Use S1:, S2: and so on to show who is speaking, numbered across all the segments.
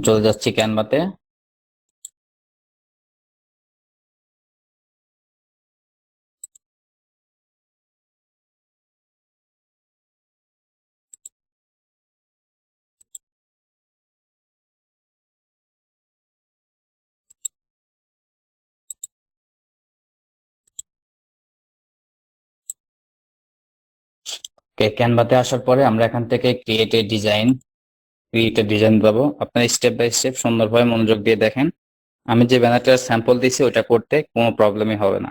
S1: চলে যাচ্ছি ক্যানভাতে। ক্যানভাতে আসার পরে আমরা এখান থেকে ক্রিয়েট এ ডিজাইন পাবো। আপনার স্টেপ বাই স্টেপ সুন্দরভাবে মনোযোগ দিয়ে দেখেন। আমি যে ব্যানারটার স্যাম্পল দিয়েছি ওটা করতে কোনো প্রবলেমই হবে না।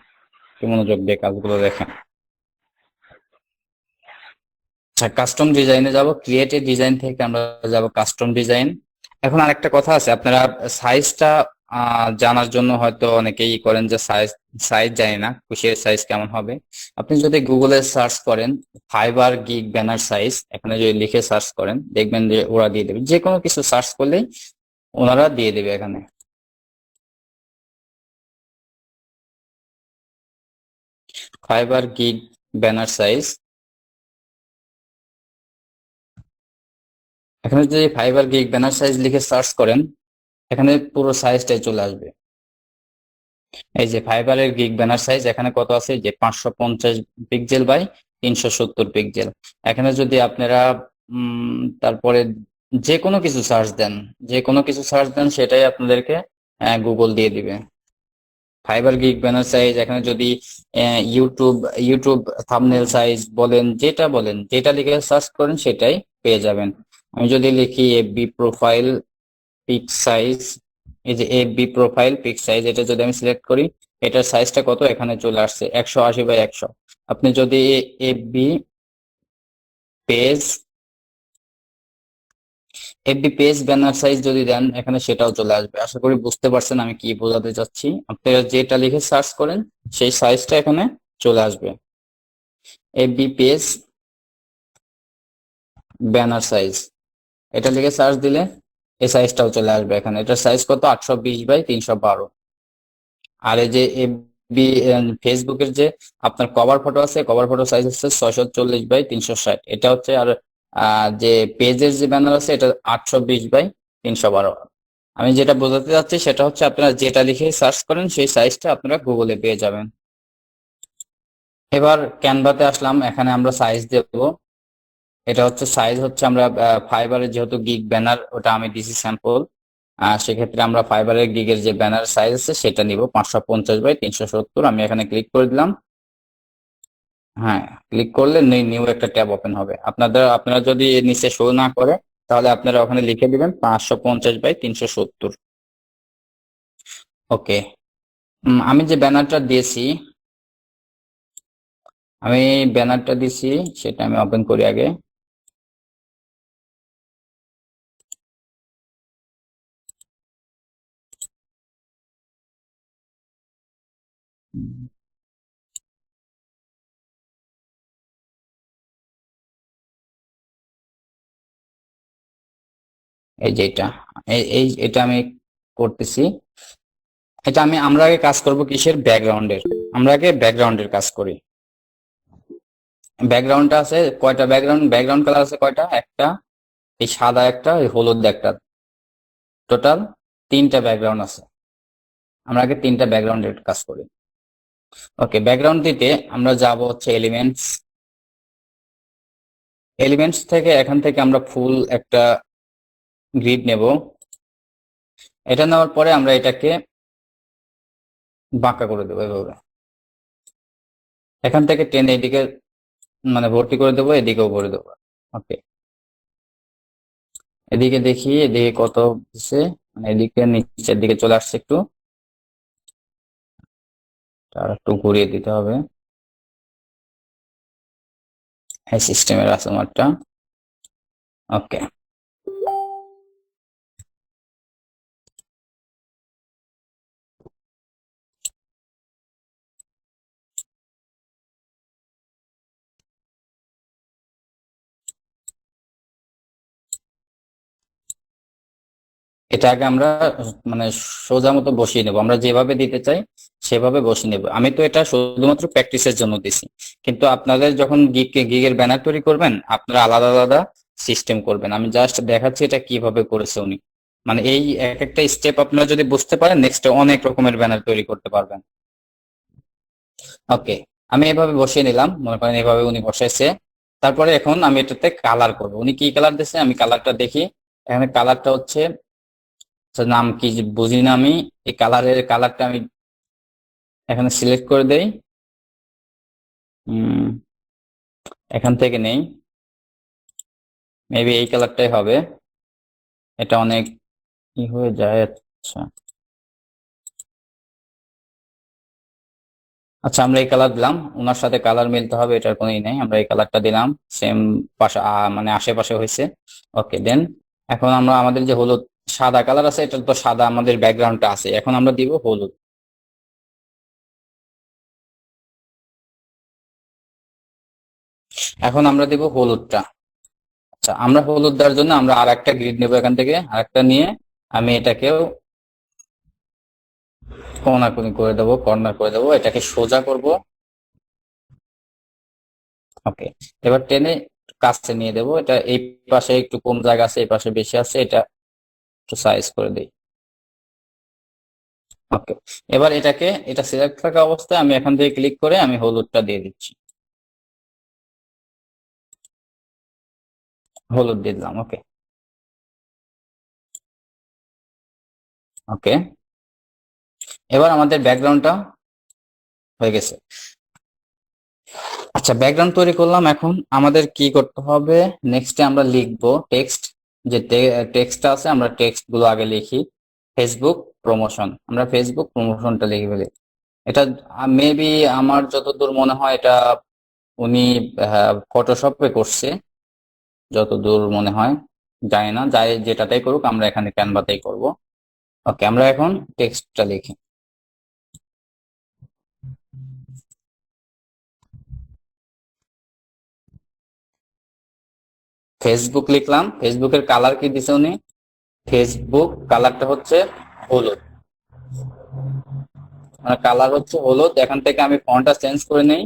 S1: মনোযোগ দিয়ে কাজগুলো দেখেন। আচ্ছা, কাস্টম ডিজাইনে যাব। ক্রিয়েট এ ডিজাইন থেকে আমরা যাব কাস্টম ডিজাইন। এখন আরেকটা কথা আছে, আপনারা সাইজটা জানার জন্য হয়তো অনেকেই করেন যে সাইজ জানি না, কুশিয়ার সাইজ কেমন হবে। আপনি যদি গুগলে সার্চ করেন ফাইবার গিগ ব্যানার সাইজ, এখানে যদি লিখে সার্চ করেন দেখবেন যে ওরা দিয়ে দেবে। যে কোনো কিছু সার্চ করলেই ওনারা দিয়ে দেবে। এখানে ফাইবার গিগ ব্যানার সাইজ, এখানে যদি ফাইবার গিগ ব্যানার সাইজ লিখে সার্চ করেন এখানে পুরো সাইজটাই চলে আসবে। এই যে ফাইবারের গিগ ব্যানার সাইজ এখানে কত আছে, যে 550 পিক্সেল বাই 370 পিক্সেল। এখানে যদি আপনারা তারপরে যে কোনো কিছু সার্চ দেন সেটাই আপনাদেরকে গুগল দিয়ে দিবে। ফাইবার গিগ ব্যানার সাইজ, এখানে যদি ইউটিউব ইউটিউব থাম্বনেল সাইজ বলেন, যেটা লিখে সার্চ করেন সেটাই পেয়ে যাবেন। আমি যদি লিখি এফবি প্রোফাইল পিক সাইজ, এই যে এফবি প্রোফাইল পিক সাইজ, এটা যদি আমি সিলেক্ট করি এটার সাইজটা কত, এখানে চলে আসছে 180 বাই 100। আপনি যদি FB page FB page banner size যদি দেন এখানে সেটাও চলে আসবে। আশা করি বুঝতে পারছেন আমি কি বোঝাতে চাচ্ছি। আপনারা যেটা লিখে সার্চ করেন সেই সাইজটা এখানে চলে আসবে। এফবি পেজ ব্যানার সাইজ, এটা লিখে সার্চ দিলে এই সাইজটাও চলে আসবে। এখানে এটার সাইজ কত, 820 বাই 312। আর এই যে এফবি ফেসবুকের যে আপনার কভার ফটো আছে, কভার ফটো সাইজ হচ্ছে 640 বাই 360। এটা হচ্ছে। আর যে পেজের যে ব্যানার আছে এটা 820 বাই 312। আমি যেটা বোঝাতে চাচ্ছি সেটা হচ্ছে আপনারা যেটা লিখে সার্চ করেন সেই সাইজটা আপনারা গুগলে পেয়ে যাবেন। এবার ক্যানভাতে আসলাম, এখানে আমরা সাইজ দেব। এটা হচ্ছে সাইজ হচ্ছে আমরা ফাইবারের যেহেতু গিগ ব্যানার ওটা আমি দিছি স্যাম্পল, সেক্ষেত্রে আমরা ফাইবারের গিগের যে ব্যানার সাইজ আছে সেটা নিব 550 বাই 370। আমি এখানে ক্লিক করে দিলাম। হ্যাঁ, ক্লিক করলে নিউ একটা ট্যাব ওপেন হবে। আপনারা যদি নিচে শো না করে তাহলে আপনারা ওখানে লিখে দিবেন 550 বাই 370। ওকে, আমি যে ব্যানারটা দিয়েছি, আমি ব্যানারটা দিছি সেটা আমি ওপেন করি আগে। এই যে এটা আমি করতেছি। আমরা আগে কাজ করব কিসের, ব্যাকগ্রাউন্ডের। আমরা আগে ব্যাকগ্রাউন্ডের কাজ করি। ব্যাকগ্রাউন্ডটা আছে কয়টা, ব্যাকগ্রাউন্ড কালার আছে কয়টা, একটা এই সাদা, একটা এই হলুদ, একটা, টোটাল 3টা ব্যাকগ্রাউন্ড আছে। আমরা আগে 3টা ব্যাকগ্রাউন্ডের কাজ করি। ওকে, ব্যাকগ্রাউন্ড দিতে আমরা যাব হচ্ছে এলিমেন্টস। এলিমেন্টস থেকে এখান থেকে আমরা ফুল একটা গ্রিড নেব। এটা নেওয়ার পরে আমরা এটাকে বাঁকা করে দেবো এভাবে। এখান থেকে টেনে এদিকে মানে ভর্তি করে দেবো, এদিকেও করে দেবো। ওকে, এদিকে দেখি এদিকে কত হচ্ছে, মানে এদিকে নিচের দিকে চলে আসছে একটু, আর একটু ঘুরিয়ে দিতে হবে। এই সিস্টেমের আছে আমারটা। ওকে, এটা আগে আমরা মানে সোজা মতো বসিয়ে নেব, আমরা যেভাবে দিতে চাই সেভাবে বসিয়ে নেব। আমি তো এটা শুধুমাত্র প্র্যাকটিসের জন্য দিছি, কিন্তু আপনাদের যখন গিগের ব্যানার তৈরি করবেন আপনারা আলাদা আলাদা সিস্টেম করবেন। আমি জাস্ট দেখাচ্ছি এটা কিভাবে করেছে উনি। মানে এই এক একটা স্টেপ আপনারা যদি বুঝতে পারেন নেক্সট অনেক রকমের ব্যানার তৈরি করতে পারবেন। ওকে, আমি এভাবে বসিয়ে নিলাম, মনে করেন এভাবে উনি বসাইছে। তারপরে এখন আমি এটাতে কালার করব। উনি কি কালার দিচ্ছে আমি কালারটা দেখি। এখানে কালারটা হচ্ছে, আচ্ছা, নাম কি যে বুঝি না আমি। এই কালারটা আমি এখানে সিলেক্ট করে দেই। উম, এখান থেকে নেই, মেবি এই কালারটাই হবে। এটা অনেক কি হয়ে যায়। আচ্ছা, আচ্ছা, আমরা এই কালার দিলাম, ওনার সাথে কালার মিলতে হবে এটার কোনো ই নেই, আমরা এই কালারটা দিলাম। সেম পাশা মানে আশেপাশে হয়েছে। ওকে, দেন এখন আমরা আমাদের যে হলুদ সাদা কালার আছে, এটা তো সাদা আমাদের ব্যাকগ্রাউন্ডটা আছে, এখন আমরা দিব হলুদ। এখন আমরা দিব হলুদটা। আচ্ছা, আমরা হলুদ দেওয়ার জন্য আমরা আর একটা গ্রিড নেবো, এখান থেকে আরেকটা নিয়ে আমি এটাকেও কোনাকুনি করে দেবো, কর্নার করে দেবো, এটাকে সোজা করব। ওকে, এবার টেনে কাছে নিয়ে দেবো। এটা এই পাশে একটু কম জায়গা আছে, এই পাশে বেশি আছে, এটা একটু সাইজ করে দিই। ওকে, এবার এটা সিলেক্ট থাকা অবস্থায় আমি এখান থেকে ক্লিক করে আমি হলুদটা দিয়ে দিচ্ছি। হলুদ দিয়ে দিলাম। ওকে, ওকে, এবার আমাদের ব্যাকগ্রাউন্ডটা হয়ে গেছে। আচ্ছা, ব্যাকগ্রাউন্ড তৈরি করলাম, এখন আমাদের কি করতে হবে, নেক্সটে আমরা লিখবো টেক্সট। যে টেক্সটটা আছে আমরা টেক্সট গুলো আগে লিখি। ফেসবুক প্রমোশন, আমরা ফেসবুক প্রমোশনটা লিখে ফেলি। এটা মেবি আমার যতদূর মনে হয় এটা উনি ফটোশপে করছে, যতদূর মনে হয়। জানি না, যাই যেটাতেই করুক আমরা এখানে ক্যানভাতেই করব। ওকে, আমরা এখন টেক্সটটা লিখি। ফেসবুক লিখলাম, ফেসবুকের কালার কি দিছে উনি, ফেসবুক কালারটা হচ্ছে হলুদ, মানে কালার হচ্ছে হলুদ। এখান থেকে আমি ফন্টটা চেঞ্জ করে নেই।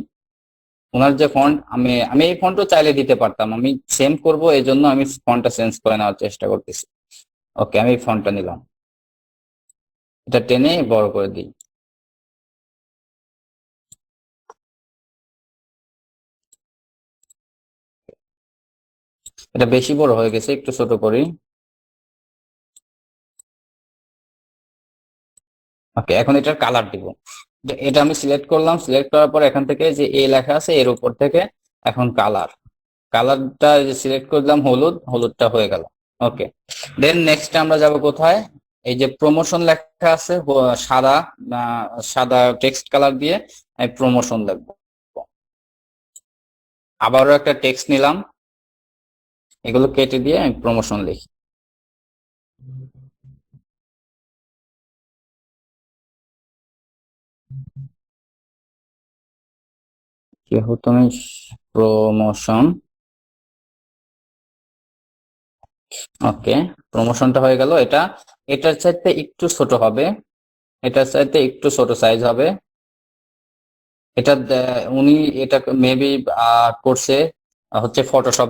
S1: ওনার যে ফন্ট, আমি আমি এই ফন্টও চাইলে দিতে পারতাম, আমি সেম করব এই জন্য আমি ফন্টটা চেঞ্জ করে নেওয়ার চেষ্টা করতেছি। ওকে, আমি ফন্টটা নিলাম, এটা টেনে বড় করে দিই। এটা বেশি বড় হয়ে গেছে, একটু ছোট করি। ওকে, এখন এটার কালার দিব। এটা আমি সিলেক্ট করলাম, সিলেক্ট করার পর এখান থেকে যে এ লেখা আছে এর উপর থেকে এখন কালারটা সিলেক্ট করলাম, হলুদটা হয়ে গেল। ওকে, দেন নেক্সট আমরা যাব কোথায়, এই যে প্রমোশন লেখা আছে সাদা, সাদা টেক্সট কালার দিয়ে আমি প্রমোশন লিখবো। আবারও একটা টেক্সট নিলাম, এগুলো কেটে দিয়ে আমি প্রমোশন লিখি। যেহেতু আমি প্রমোশন, ওকে, প্রমোশনটা হয়ে গেল। এটার চাইতে একটু ছোট হবে, এটার চাইতে একটু ছোট সাইজ হবে। উনি এটা মেবি করছে হচ্ছে ফটোশপ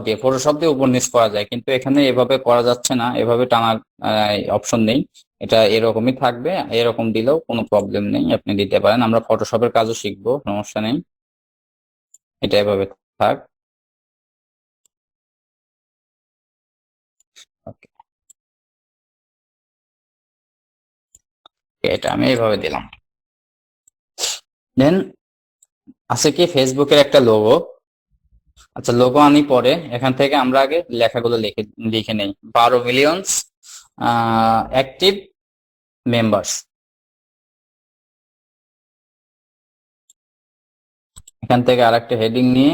S1: দিয়ে উপর নিচ করা যায়, কিন্তু এখানে এভাবে করা যাচ্ছে না, এভাবে টানার অপশন নেই। এটা এরকমই থাকবে, এরকম দিলেও কোনো প্রবলেম নেই, আপনি দিতে পারেন। আমরা ফটোশপের কাজও শিখবো, সমস্যা নেই, এটা এভাবে থাক। ওকে, এটা আমি এইভাবে দিলাম। দেন আছে কি ফেসবুকের একটা লোগো। আচ্ছা, লোগো আনি পরে, এখান থেকে আমরা আগে লেখাগুলো লিখে লিখে নেই। 12 মিলিয়ন অ্যাক্টিভ মেম্বার্স, এখান থেকে আরেকটা হেডিং নিয়ে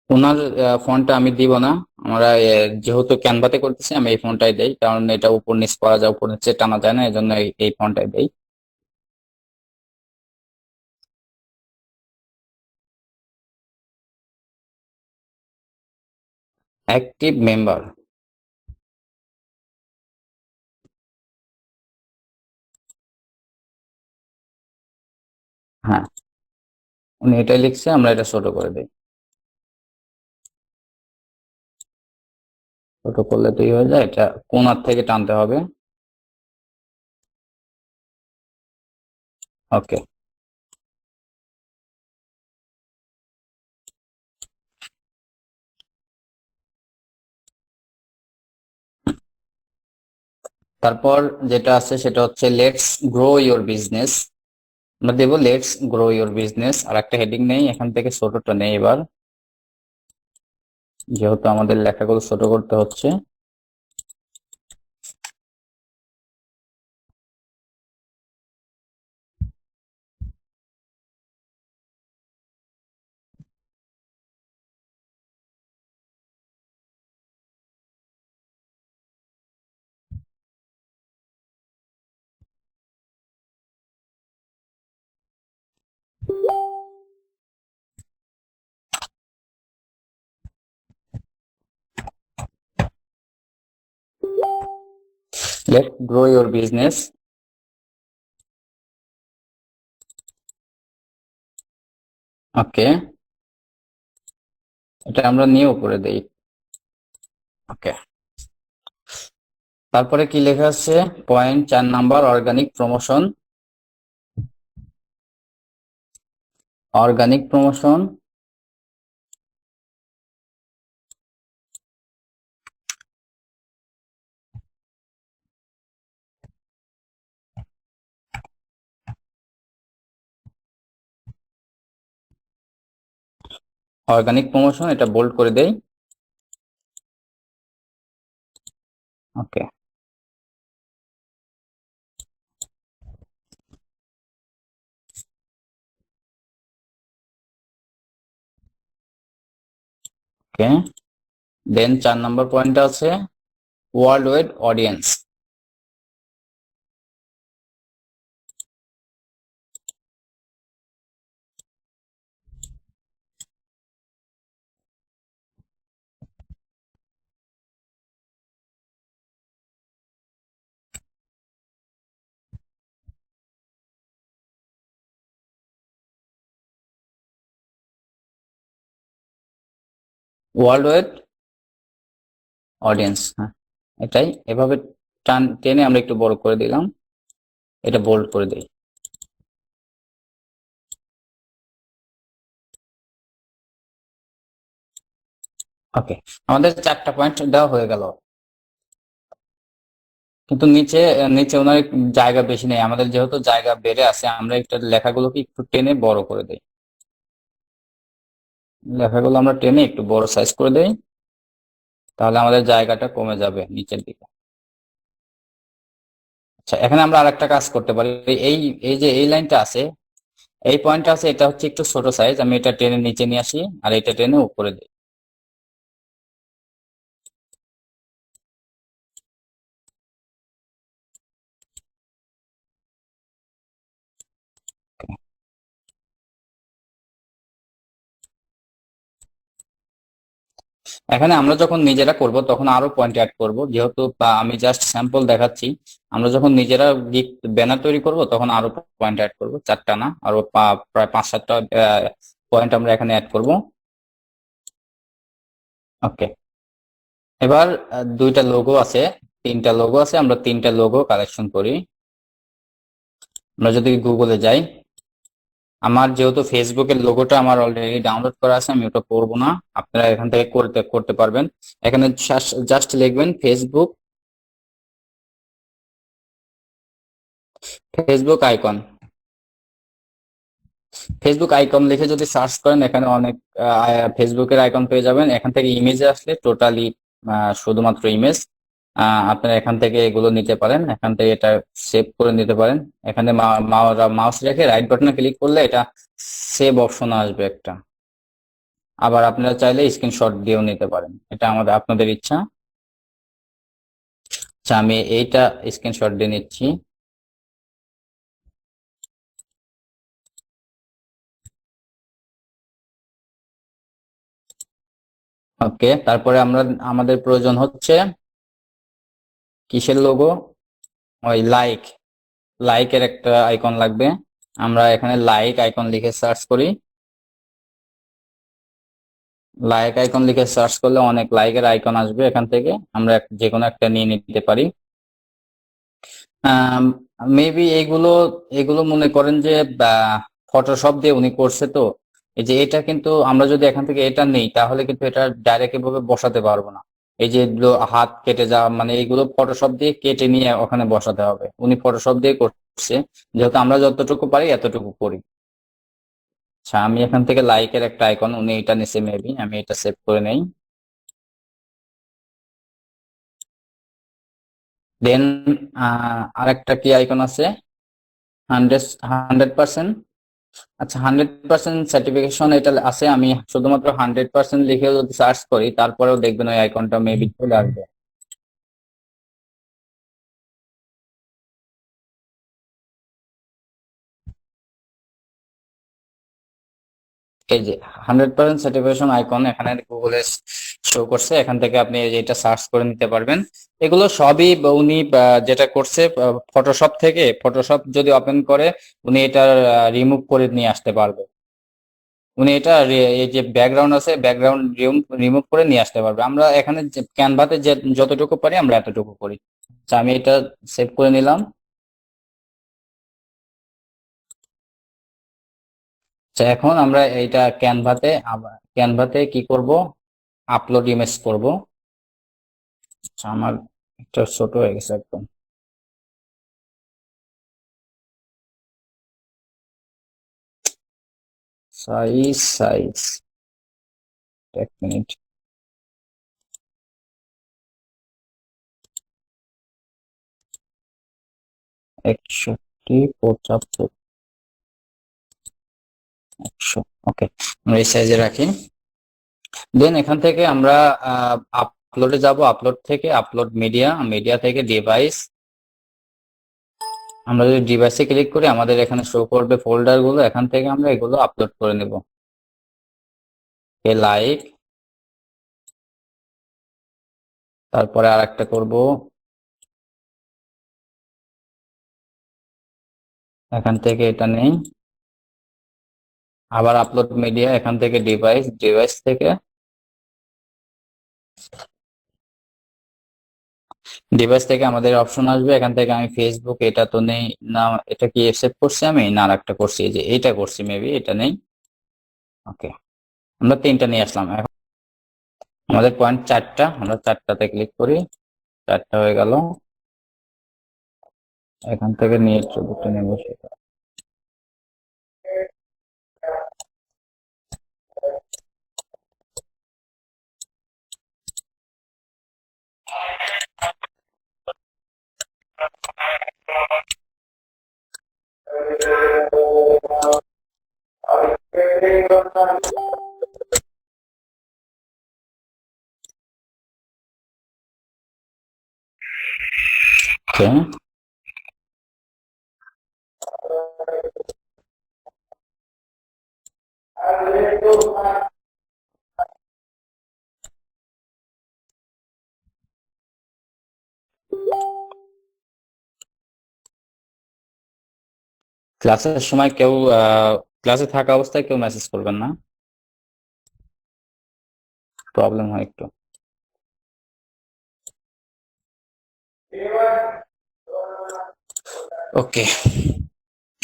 S1: ওনার ফন্টটা আমি দিব না। আমরা যেহেতু ক্যানভাতে করতেছি আমি এই ফন্টটাই দেই, কারণ এটা উপর নিচ করা যায়, উপর নিচে টানা যায় না, এই জন্য এই ফন্টটাই দেই। Active member. হ্যাঁ, উনি এটাই লিখছে, আমরা এটা ছোট করে দিই। ছোট করলে তো হয়ে যায়, এটা কোণার থেকে টানতে হবে। ওকে। তারপর যেটা আছে সেটা হচ্ছে লেটস গ্রো ইওর বিজনেস। আমরা দেবো লেটস গ্রো ইওর বিজনেস, আর একটা হেডিং নেই, এখান থেকে ছোটটা নেই এবার, যেহেতু আমাদের লেখাগুলো ছোট করতে হচ্ছে। Let's grow your business. Okay, এটা আমরা নিয়ে উপরে দেই। ওকে, তারপরে কি লেখা আছে? Point 4 number, organic promotion. Organic promotion, organic promotion, এটা বোল্ড করে দেই। ওকে, ওকে। দেন 4 নাম্বার পয়েন্ট আছে world wide audience. World wide audience, হ্যাঁ, এটাই। এভাবে টেনে আমরা একটু বড় করে দিলাম, এটা বোল্ড করে দিই। ওকে, আমাদের 4টা পয়েন্ট দেওয়া হয়ে গেল, কিন্তু নিচে নিচে ওনার জায়গা বেশি নেই, আমাদের যেহেতু জায়গা বেড়ে আছে, আমরা একটা লেখাগুলোকে একটু টেনে বড় করে দেই। লেখাগুলো আমরা টেনে একটু বড় সাইজ করে দেই, তাহলে আমাদের জায়গাটা কমে যাবে নিচের দিকে। আচ্ছা, এখানে আমরা আরেকটা কাজ করতে পারি। এই এই যে এই লাইনটা আছে, এই পয়েন্টটা আছে, এটা হচ্ছে একটু ছোট সাইজ, আমি এটা টেনে নিচে নিয়ে আসি আর এটা টেনে উপরে দিই। এখানে আমরা যখন নিজেরা করব তখন আরো পয়েন্ট অ্যাড করব, যেহেতু আমি জাস্ট স্যাম্পল দেখাচ্ছি। আমরা যখন নিজেরা ব্যানার তৈরি করব তখন আরো পয়েন্ট অ্যাড করব, 4টা না, আরো প্রায় 5-7টা পয়েন্ট আমরা এখানে অ্যাড করব। ওকে, এবার 2টা লোগো আছে, 3টা লোগো আছে, আমরা 3টা লোগো কালেকশন করি। আমরা যদি গুগলে যাই, আমার যেহেতু ফেসবুকের লোগোটা আমার অলরেডি ডাউনলোড করা আছে, আমি ওটা করব না, আপনারা এখান থেকে করতে করতে পারবেন। এখানে জাস্ট লিখবেন Facebook, Facebook icon. Facebook icon লিখে যদি সার্চ করেন, এখানে অনেক ফেসবুকের আইকন পেয়ে যাবেন। এখান থেকে ইমেজে আসলে টোটালি শুধুমাত্র ইমেজ, আপনারা এখান থেকে এগুলো নিতে পারেন, এখান থেকে এটা সেভ করে নিতে পারেন। এখানে মাউস রেখে রাইট বাটনে ক্লিক করলে এটা সেভ অপশন আসবে একটা। আবার আপনারা চাইলে স্ক্রিনশট দিয়েও নিতে পারেন, এটা আমাদের আপনাদের ইচ্ছা। আচ্ছা, আমি এইটা স্ক্রিনশট দিয়ে নিচ্ছি। ওকে, তারপরে আমাদের প্রয়োজন হচ্ছে কিসের লোগো? ওই লাইকের একটা আইকন লাগবে। আমরা এখানে লাইক আইকন লিখে সার্চ করি। লাইক আইকন লিখে সার্চ করলে অনেক লাইকের আইকন আসবে, এখান থেকে আমরা যে কোনো একটা নিয়ে নিতে পারি। মেবি এগুলো এগুলো মনে করেন যে ফটোশপ দিয়ে উনি করছে, তো এই যে এটা কিন্তু আমরা যদি এখান থেকে এটা নেই তাহলে কিন্তু এটা ডাইরেক্ট এভাবে বসাতে পারবো না। এই যে এগুলো হাত কেটে যাওয়া মানে এগুলো ফটোশপ দিয়ে কেটে নিয়ে ওখানে বসাতে হবে, উনি ফটোশপ দিয়ে করছে। যেহেতু আমরা যতটুকু পারি এতটুকু করি। আচ্ছা, আমি এখান থেকে লাইকের একটা আইকন উনি এটা নিচে, মেবি আমি এটা সেভ করে নেই। দেন আরেকটা কি আইকন আছে? 100%। আচ্ছা, 100% সার্টিফিকেশন এটা আছে। আমি শুধুমাত্র 100% লিখে যদি সার্চ করি তারপরেও দেখবেন ওই আইকনটা মেবি চলে আসবে। এই যে 100% সার্টিফিকেশন আইকন এখানে গুগলে শো করছে, এখান থেকে আপনি এটা সার্চ করে নিতে পারবেন। এগুলো সবই উনি যেটা করছে ফটোশপ যদি ওপেন করে উনি এটা রিমুভ করে নিয়ে আসতে পারবে। উনি এটা এই যে ব্যাকগ্রাউন্ড আছে ব্যাকগ্রাউন্ড রিমুভ করে নিয়ে আসতে পারবে। আমরা এখানে ক্যানভাতে যতটুকু পারি আমরা এতটুকু করি। আচ্ছা, আমি এটা সেভ করে নিলাম। আচ্ছা, এখন আমরা এইটা ক্যানভাতে কি করব? আপলোড ইমেজ করব। আচ্ছা, আমার একটা ছোট হয়ে গেছে একদম। সাইজ এক মিনিট। 61, 75, 100। ওকে, আমরা এই সাইজে রাখি। দেন এখান থেকে আমরা আপলোডে যাব। আপলোড থেকে আপলোড মিডিয়া, মিডিয়া থেকে ডিভাইস। আমরা যদি ডিভাইসে ক্লিক করি আমাদের এখানে শো করবে ফোল্ডার গুলো, এখান থেকে আমরা এগুলো আপলোড করে নেব। লাইক, তারপরে আর একটা করবো, এখান থেকে এটা নেই। আবার আপলোড মিডিয়া, এখান থেকে ডিভাইস থেকে আমাদের অপশন আসবে, এখান থেকে আমি ফেসবুক, এটা তো নেই না। এটা কি সেভ করছি আমি না আর একটা করছি? এই যে এইটা করছি, মেবি এটা নেই। ওকে, আমরা তিনটা নিয়ে আসলাম। এখন আমাদের পয়েন্ট চারটা, আমরা চারটাতে ক্লিক করি। চারটা হয়ে গেল। এখান থেকে নিয়ে চতুর্থ নেব সেটা। ওকে, ক্লাসের সময় কেউ ক্লাসে থাকা অবস্থায় কেউ মেসেজ করবেন না, প্রবলেম হয় একটু। ওকে,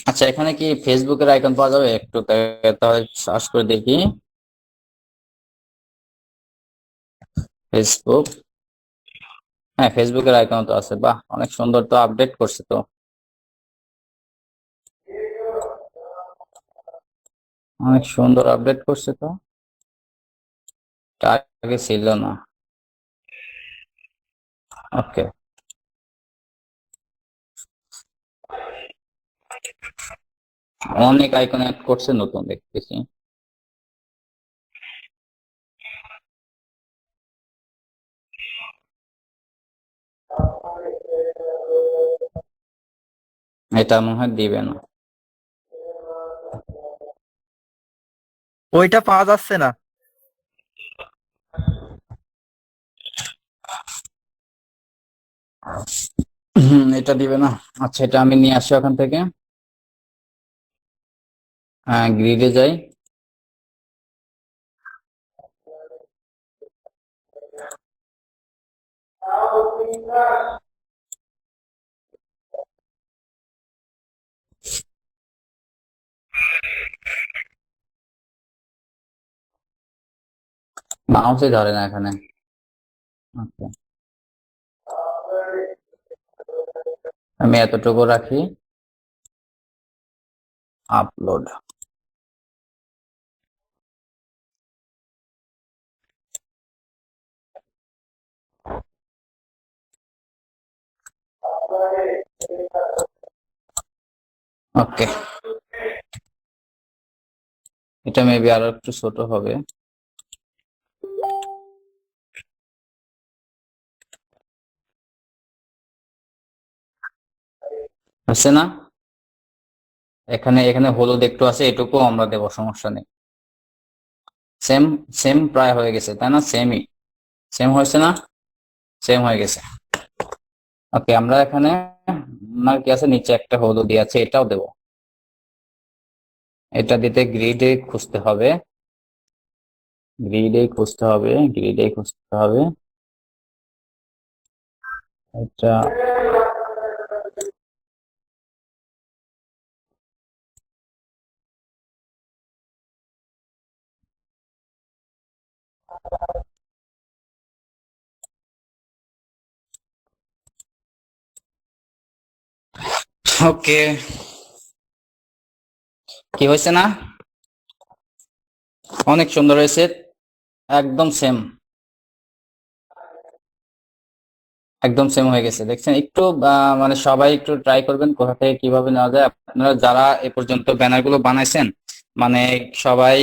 S1: আচ্ছা, এখানে কি ফেসবুকের আইকন পাওয়া যাবে? একটু তাহলে সার্চ করে দেখি। ফেসবুক, হ্যাঁ ফেসবুকের আইকন তো আছে। বাহ, অনেক সুন্দর, তো আপডেট করছে তো। অনেক সুন্দর আপডেট করছে তো, এটা আগে ছিল না। ওকে, অনেক আইকন অ্যাড করছে নতুন দেখতেছি। এটা মনে হয় দিবে না।
S2: ওইটা পাওয়া যাচ্ছে না।
S1: এটা দিবে না। আচ্ছা, এটা আমি নিয়ে আসি ওখান থেকে। হ্যাঁ, গ্রিডে যাই। মাউসই ধরে না এখানে। আচ্ছা, আমি এতটুকু রাখি। আপলোড। ওকে, এটা মেবি আরো একটু ছোট হবে। হচ্ছে না? এখানে এখানে হলুদ একটু আছে, এটুকু আমরা দেবো, সমস্যা নেই। সেম, সেম প্রায় হয়ে গেছে, তাই না? সেমই, সেম হয়েছে না? সেম হয়ে গেছে। ওকে, আমরা এখানে আপনার কি আছে, নিচে একটা হলুদ দিয়ে আছে, এটাও দেবো। এটা দিতে গ্রিডে খুঁজতে হবে, গ্রিডে খুঁজতে হবে, গ্রিডে খুঁজতে হবে। এটা ওকে, কি হয়েছে না? অনেক সুন্দর হয়েছে, একদম সেম, একদম সেম হয়ে গেছে, দেখছেন? একটু মানে সবাই একটু ট্রাই করবেন কোথা থেকে কিভাবে নেওয়া যায়। আপনারা যারা এ পর্যন্ত ব্যানার গুলো বানাইছেন, মানে সবাই,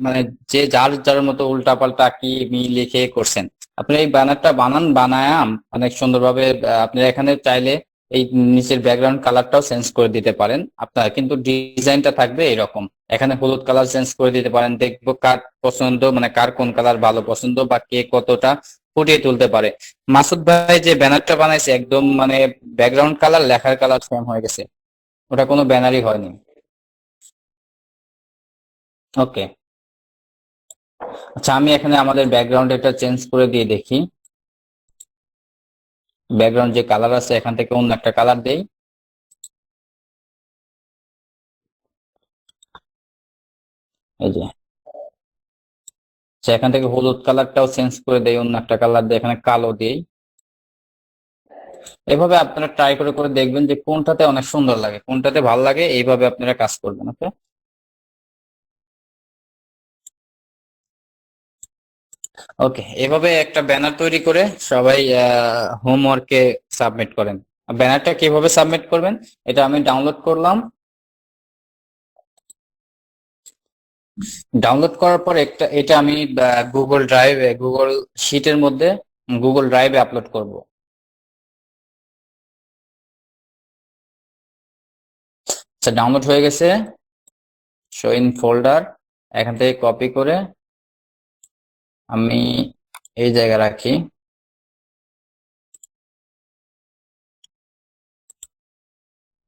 S1: মানে যে যার যার মতো উল্টাপাল্টা কি মি লিখে করছেন। আপনি এই ব্যানারটা বানান, বানায়া অনেক সুন্দরভাবে আপনি এখানে চাইলে এই নিচের ব্যাকগ্রাউন্ড কালারটাও চেঞ্জ করে দিতে পারেন আপনার, কিন্তু ডিজাইনটা থাকবে এরকম। এখানে হলুদ কালার চেঞ্জ করে দিতে পারেন, দেখবো কার পছন্দ, মানে কার কোন কালার ভালো পছন্দ বা কে কতটা ফুটিয়ে তুলতে পারে। মাসুদ ভাই যে ব্যানারটা বানাইছে, একদম মানে ব্যাকগ্রাউন্ড কালার লেখার কালার সেম হয়ে গেছে, ওটা কোনো ব্যানারই হয়নি। ওকে, আচ্ছা, আমি এখানে আমাদের ব্যাকগ্রাউন্ড এটা চেঞ্জ করে দিয়ে দেখি। ব্যাকগ্রাউন্ড যে কালার আছে এখান থেকে অন্য একটা কালার দেই। এই যে, আচ্ছা, এখান থেকে হলুদ কালারটাও চেঞ্জ করে দেই, অন্য একটা কালার দিয়ে এখানে কালো দেই। এভাবে আপনারা ট্রাই করে করে দেখবেন যে কোনটাতে অনেক সুন্দর লাগে, কোনটাতে ভালো লাগে, এইভাবে আপনারা কাজ করবেন। ওকে, ওকে, এভাবে একটা ব্যানার তৈরি করে সবাই হোমওয়ার্কে সাবমিট করেন। ব্যানারটা কিভাবে সাবমিট করবেন, এটা আমি ডাউনলোড করলাম। ডাউনলোড করার পর একটা, এটা আমি গুগল ড্রাইভে, গুগল শিটের মধ্যে, গুগল ড্রাইভে আপলোড করব। আচ্ছা, ডাউনলোড হয়ে গেছে, শো ইন ফোল্ডার। এখান থেকে কপি করে আমি এই জায়গায় রাখি।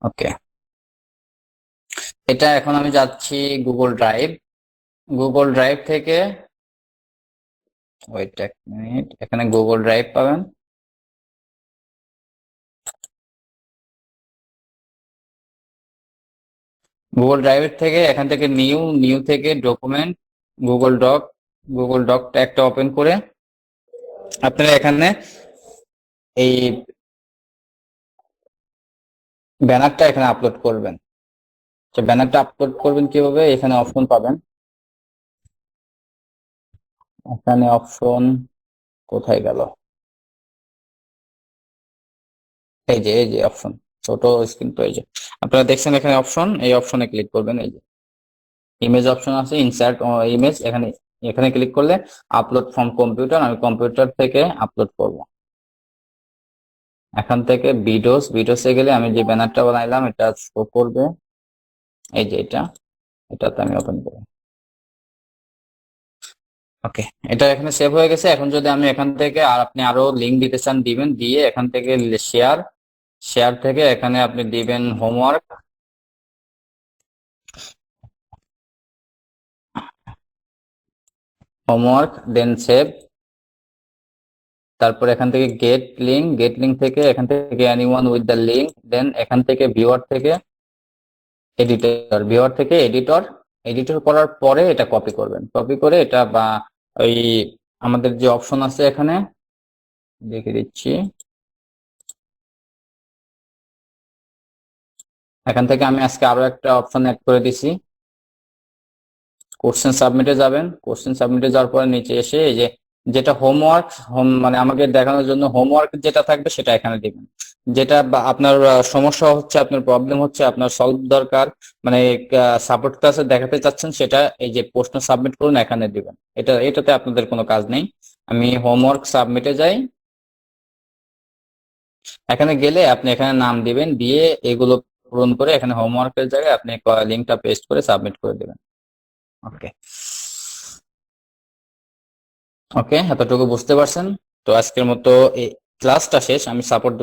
S1: ওকে, এটা এখন আমি যাচ্ছি গুগল ড্রাইভ। গুগল ড্রাইভ থেকে, ওয়েট এক মিনিট, এখানে গুগল ড্রাইভ পাবেন। গুগল ড্রাইভের থেকে এখান থেকে নিউ, নিউ থেকে ডকুমেন্ট, গুগল ডক, গুগল ডকটা একটা ওপেন করে আপনারা এখানে এই ব্যানারটা এখানে আপলোড করবেন। তো ব্যানারটা আপলোড করবেন কিভাবে, এখানে অপশন পাবেন। এখানে অপশন কোথায় গেল, এই যে, এই যে অপশন, ছোট স্ক্রিন তো, এই যে আপনারা দেখছেন এখানে অপশন, এই অপশনে ক্লিক করবেন। এই যে ইমেজ অপশন আছে, ইনসার্ট ইমেজ, এখানে, এখানে ক্লিক করলে আপলোড ফ্রম কম্পিউটার, আমি কম্পিউটার থেকে আপলোড করব। এখান থেকে ভিডিওস, ভিডিওসে গেলে আমি যে ব্যানারটা বানাইলাম এটা শো করবে। এই যে এটা, এটাতে আমি ওপেন করব। ওকে, এটা এখানে সেভ হয়ে গেছে। এখন যদি আমি এখান থেকে আর আপনি আরো লিঙ্ক দিতে চান দিবেন, দিয়ে এখান থেকে শেয়ার, শেয়ার থেকে এখানে আপনি দিবেন হোমওয়ার্ক, হোমওয়ার্ক দেন সেভ। তারপর এখান থেকে গেট লিঙ্ক, গেট লিঙ্ক থেকে এখান থেকে এনিওয়ান উইথ দ্য লিঙ্ক, দেন এখান থেকে ভিউয়ার থেকে এডিটর, ভিউয়ার থেকে এডিটর, এডিটর করার পরে এটা কপি করবেন। কপি করে এটা বা ওই আমাদের যে অপশন আছে এখানে দেখে দিচ্ছি, এখান থেকে আমি আজকে আরো একটা অপশন অ্যাড করে দিছি। কোশ্চেন সাবমিটে যাবেন, কোশ্চেন সাবমিটে যাওয়ার পরে নিচে এসে এই যে যেটা হোমওয়ার্ক, মানে আমাকে দেখানোর জন্য হোমওয়ার্ক যেটা থাকবে সেটা এখানে দিবেন। যেটা আপনার সমস্যা হচ্ছে, আপনার প্রবলেম হচ্ছে, আপনার সলভ দরকার, মানে সাপোর্ট ক্লাসে দেখাতে চাচ্ছেন, সেটা এই যে প্রশ্ন সাবমিট করুন এখানে দিবেন। এটাতে আপনাদের কোনো কাজ নেই। আমি হোমওয়ার্ক সাবমিটে যাই, এখানে গেলে আপনি এখানে নাম দিবেন, দিয়ে এগুলো পূরণ করে এখানে হোমওয়ার্কের জায়গায় আপনি লিঙ্কটা পেস্ট করে সাবমিট করে দিবেন। ওকে, ওকে, এতটুকু বুঝতে পারছেন? তো আজকের মতো এই ক্লাসটা শেষ। আমি সাপোর্ট